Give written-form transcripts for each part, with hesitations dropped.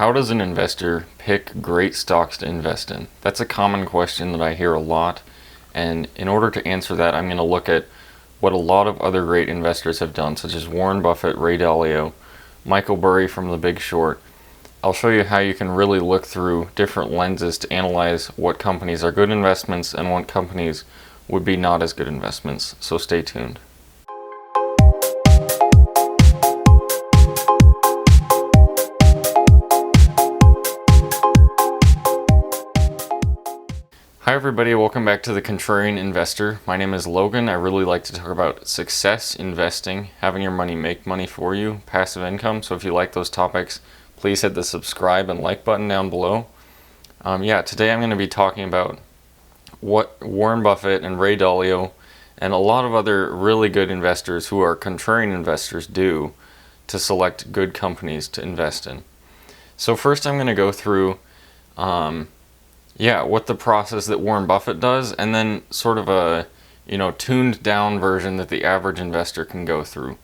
How does an investor pick great stocks to invest in? That's a common question that I hear a lot. And in order to answer that, I'm going to look at what a lot of other great investors have done, such as Warren Buffett, Ray Dalio, Michael Burry from The Big Short. I'll show you how you can really look through different lenses to analyze what companies are good investments and what companies would be not as good investments. So stay tuned. Hi everybody, welcome back to the Contrarian Investor. My name is Logan. I really like to talk about success investing, having your money make money for you, passive income. So if you like those topics, please hit the subscribe and like button down below. Today I'm going to be talking about what Warren Buffett and Ray Dalio and a lot of other really good investors who are contrarian investors do to select good companies to invest in. So first I'm going to go through what the process that Warren Buffett does, and then sort of a tuned down version that the average investor can go through.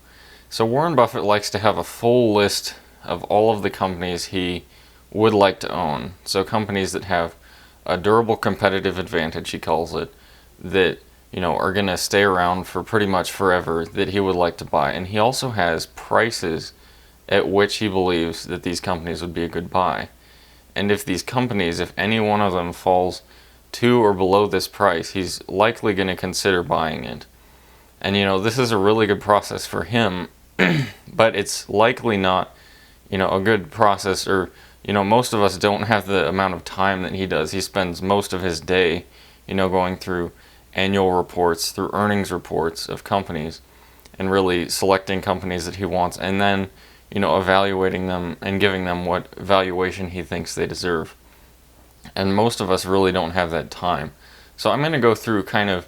So Warren Buffett likes to have a full list of all of the companies he would like to own. So companies that have a durable competitive advantage, he calls it, that are going to stay around for pretty much forever, that he would like to buy. And he also has prices at which he believes that these companies would be a good buy. And if these companies, if any one of them falls to or below this price, he's likely going to consider buying it. And this is a really good process for him, but it's likely not, a good process, or most of us don't have the amount of time that he does. He spends most of his day, going through annual reports, through earnings reports of companies, and really selecting companies that he wants, and then evaluating them and giving them what valuation he thinks they deserve. And most of us really don't have that time. So I'm going to go through kind of,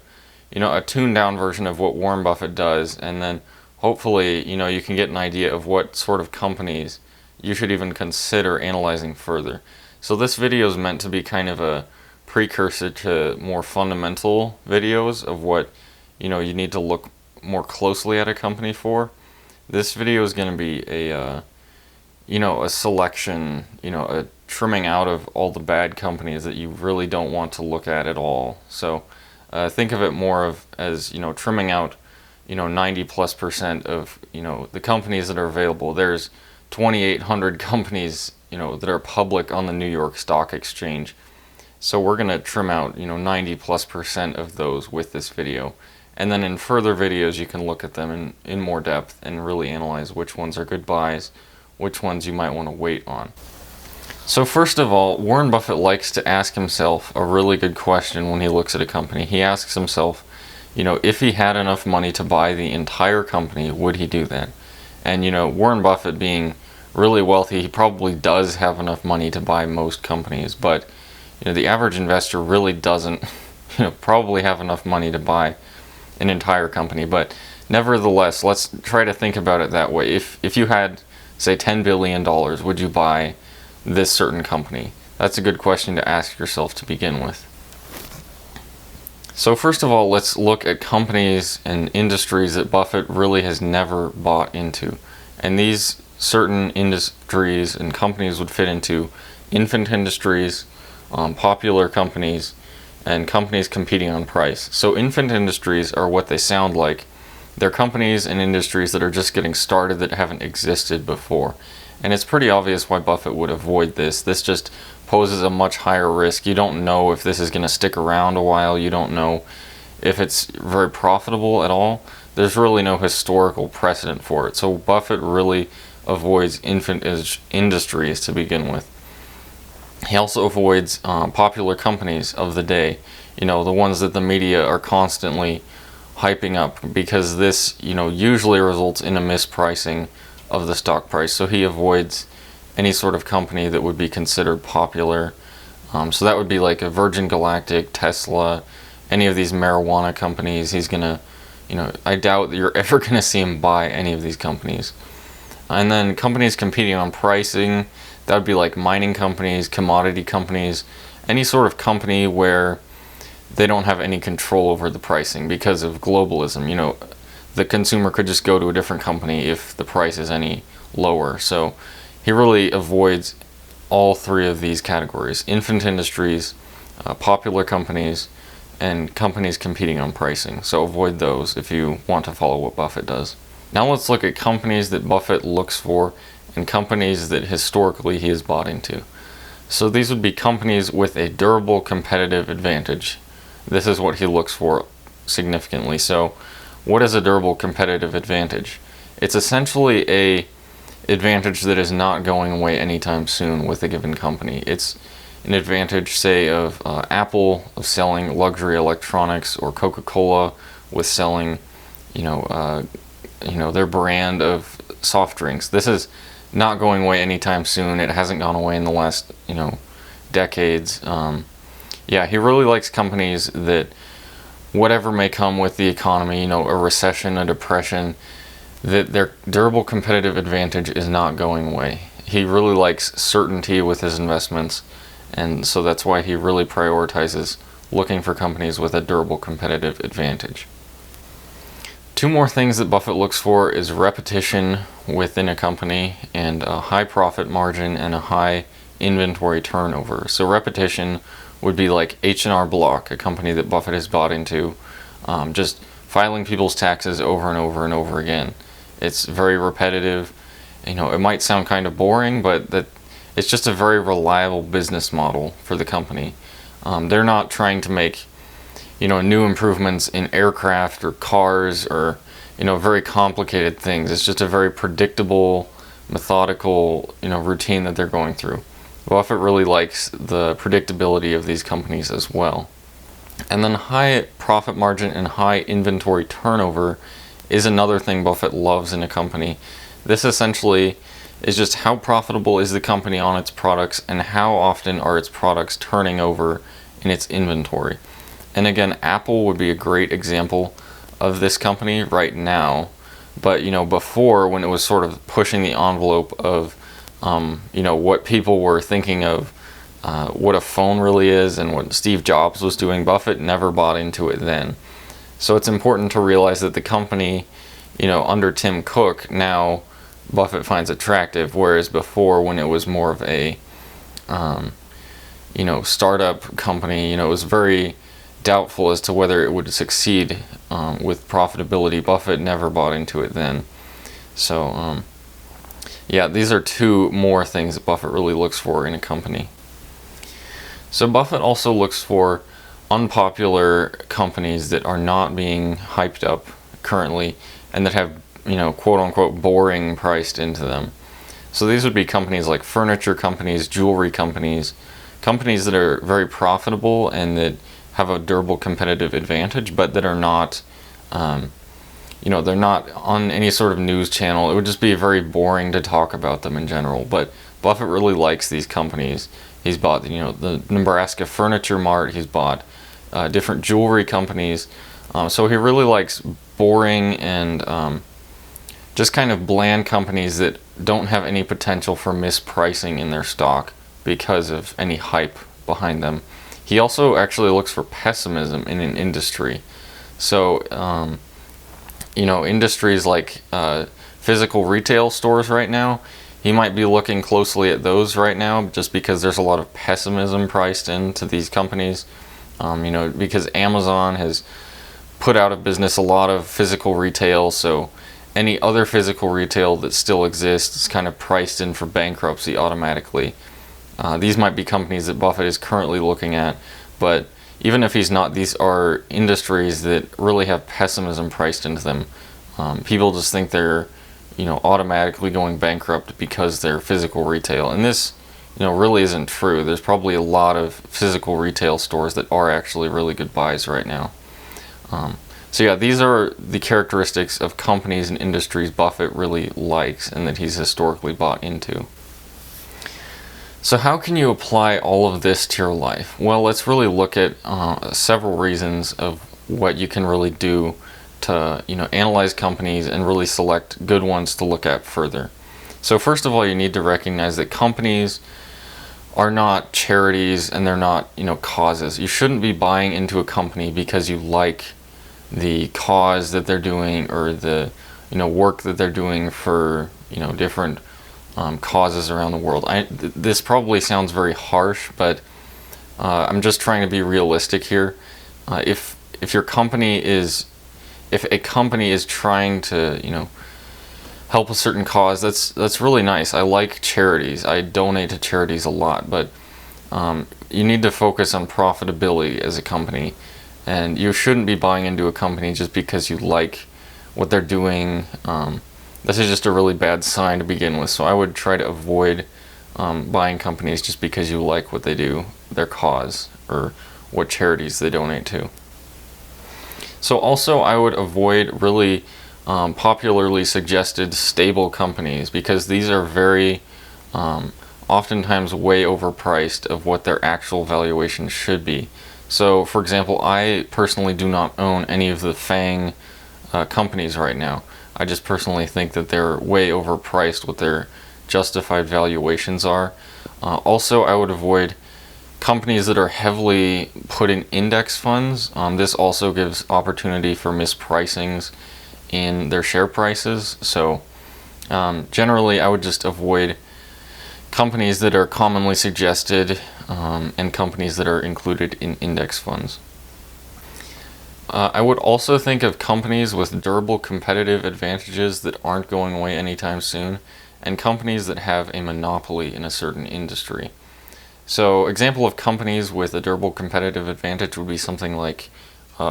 a tuned down version of what Warren Buffett does, and then hopefully, you can get an idea of what sort of companies you should even consider analyzing further. So this video is meant to be kind of a precursor to more fundamental videos of what, you need to look more closely at a company for. This video is going to be a selection, a trimming out of all the bad companies that you really don't want to look at all. So think of it more as trimming out, 90+% of, the companies that are available. There's 2,800 companies, that are public on the New York Stock Exchange. So we're going to trim out, 90+% of those with this video. And then in further videos, you can look at them in more depth and really analyze which ones are good buys, which ones you might want to wait on. So first of all, Warren Buffett likes to ask himself a really good question when he looks at a company. He asks himself, if he had enough money to buy the entire company, would he do that? And Warren Buffett being really wealthy, he probably does have enough money to buy most companies, but the average investor really doesn't probably have enough money to buy an entire company. But nevertheless, let's try to think about it that way. If you had, say, $10 billion, would you buy this certain company? That's a good question to ask yourself to begin with. So first of all, let's look at companies and industries that Buffett really has never bought into. And these certain industries and companies would fit into infant industries, popular companies, and companies competing on price. So infant industries are what they sound like. They're companies and industries that are just getting started, that haven't existed before. And it's pretty obvious why Buffett would avoid this. This just poses a much higher risk. You don't know if this is going to stick around a while. You don't know if it's very profitable at all. There's really no historical precedent for it. So Buffett really avoids infant industries to begin with. He also avoids popular companies of the day, the ones that the media are constantly hyping up, because this, usually results in a mispricing of the stock price. So he avoids any sort of company that would be considered popular. So that would be like a Virgin Galactic, Tesla, any of these marijuana companies. He's going to, I doubt that you're ever going to see him buy any of these companies. And then companies competing on pricing, that would be like mining companies, commodity companies, any sort of company where they don't have any control over the pricing because of globalism. The consumer could just go to a different company if the price is any lower. So he really avoids all three of these categories: infant industries, popular companies, and companies competing on pricing. So avoid those if you want to follow what Buffett does. Now let's look at companies that Buffett looks for and companies that historically he has bought into. So these would be companies with a durable competitive advantage. This is what he looks for significantly. So what is a durable competitive advantage? It's essentially a advantage that is not going away anytime soon with a given company. It's an advantage, say, of Apple of selling luxury electronics, or Coca-Cola with selling, their brand of soft drinks. This is not going away anytime soon. It hasn't gone away in the last, decades. He really likes companies that, whatever may come with the economy, a recession, a depression, that their durable competitive advantage is not going away. He really likes certainty with his investments, and so that's why he really prioritizes looking for companies with a durable competitive advantage. Two more things that Buffett looks for is repetition within a company and a high profit margin and a high inventory turnover. So repetition would be like H&R Block, a company that Buffett has bought into, just filing people's taxes over and over and over again. It's very repetitive. It might sound kind of boring, but it's just a very reliable business model for the company. They're not trying to make new improvements in aircraft or cars or very complicated things. It's just a very predictable, methodical routine that they're going through. Buffett really likes the predictability of these companies as well. And then high profit margin and high inventory turnover is another thing Buffett loves in a company. This essentially is just how profitable is the company on its products and how often are its products turning over in its inventory. And again, Apple would be a great example of this company right now. But before, when it was sort of pushing the envelope of what people were thinking of what a phone really is and what Steve Jobs was doing, Buffett never bought into it then. So it's important to realize that the company, under Tim Cook, now Buffett finds attractive, whereas before, when it was more of a startup company, it was very doubtful as to whether it would succeed with profitability. Buffett never bought into it then. So these are two more things that Buffett really looks for in a company. So Buffett also looks for unpopular companies that are not being hyped up currently and that have, quote unquote, boring priced into them. So these would be companies like furniture companies, jewelry companies, companies that are very profitable and that have a durable competitive advantage, but that are not, they're not on any sort of news channel. It would just be very boring to talk about them in general. But Buffett really likes these companies. He's bought, the Nebraska Furniture Mart. He's bought different jewelry companies. So he really likes boring and just kind of bland companies that don't have any potential for mispricing in their stock because of any hype behind them. He also actually looks for pessimism in an industry. So, industries like physical retail stores right now, he might be looking closely at those right now just because there's a lot of pessimism priced into these companies. Because Amazon has put out of business a lot of physical retail, so any other physical retail that still exists is kind of priced in for bankruptcy automatically. These might be companies that Buffett is currently looking at, but even if he's not, these are industries that really have pessimism priced into them. People just think they're, automatically going bankrupt because they're physical retail. And this, really isn't true. There's probably a lot of physical retail stores that are actually really good buys right now. These are the characteristics of companies and industries Buffett really likes and that he's historically bought into. So how can you apply all of this to your life? Well, let's really look at several reasons of what you can really do to analyze companies and really select good ones to look at further. So first of all, you need to recognize that companies are not charities and they're not causes. You shouldn't be buying into a company because you like the cause that they're doing or the work that they're doing for different causes around the world. This probably sounds very harsh, but I'm just trying to be realistic here. If a company is trying to, help a certain cause, that's really nice. I like charities. I donate to charities a lot, but you need to focus on profitability as a company, and you shouldn't be buying into a company just because you like what they're doing. This is just a really bad sign to begin with, so I would try to avoid buying companies just because you like what they do, their cause, or what charities they donate to. So also I would avoid really popularly suggested stable companies, because these are very oftentimes way overpriced of what their actual valuation should be. So for example, I personally do not own any of the FANG companies right now. I just personally think that they're way overpriced what their justified valuations are. Also, I would avoid companies that are heavily put in index funds. This also gives opportunity for mispricings in their share prices. So generally I would just avoid companies that are commonly suggested and companies that are included in index funds. I would also think of companies with durable competitive advantages that aren't going away anytime soon, and companies that have a monopoly in a certain industry. So example of companies with a durable competitive advantage would be something like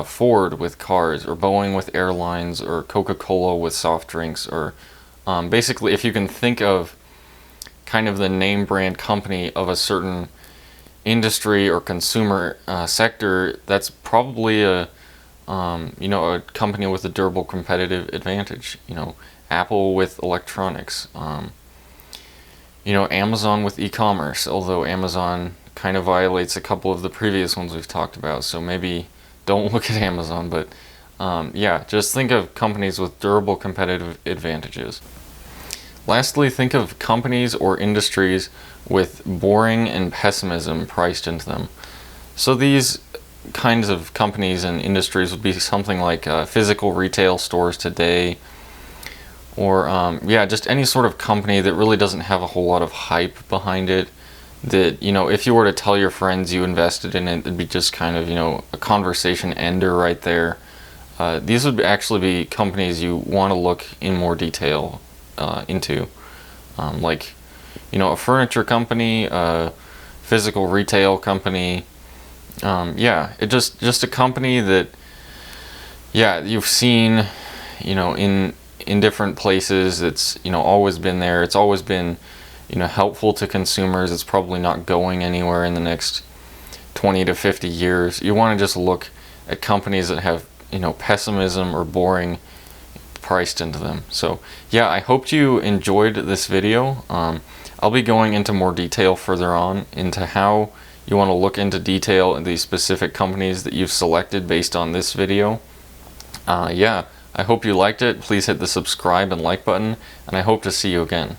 Ford with cars, or Boeing with airlines, or Coca-Cola with soft drinks, or basically if you can think of kind of the name brand company of a certain industry or consumer sector, that's probably a company with a durable competitive advantage. Apple with electronics, Amazon with e-commerce, although Amazon kind of violates a couple of the previous ones we've talked about, so maybe don't look at Amazon, but yeah, just think of companies with durable competitive advantages. Lastly, think of companies or industries with boring and pessimism priced into them. So these kinds of companies and industries would be something like physical retail stores today, or just any sort of company that really doesn't have a whole lot of hype behind it, that if you were to tell your friends you invested in it, it'd be just kind of a conversation ender right there. These would actually be companies you want to look in more detail into, like a furniture company, a physical retail company. It just a company that you've seen in different places. It's always been there. It's always been helpful to consumers. It's probably not going anywhere in the next 20 to 50 years. You want to just look at companies that have pessimism or boring priced into them. So yeah, I hope you enjoyed this video. I'll be going into more detail further on into how you want to look into detail in these specific companies that you've selected based on this video. I hope you liked it. Please hit the subscribe and like button, and I hope to see you again.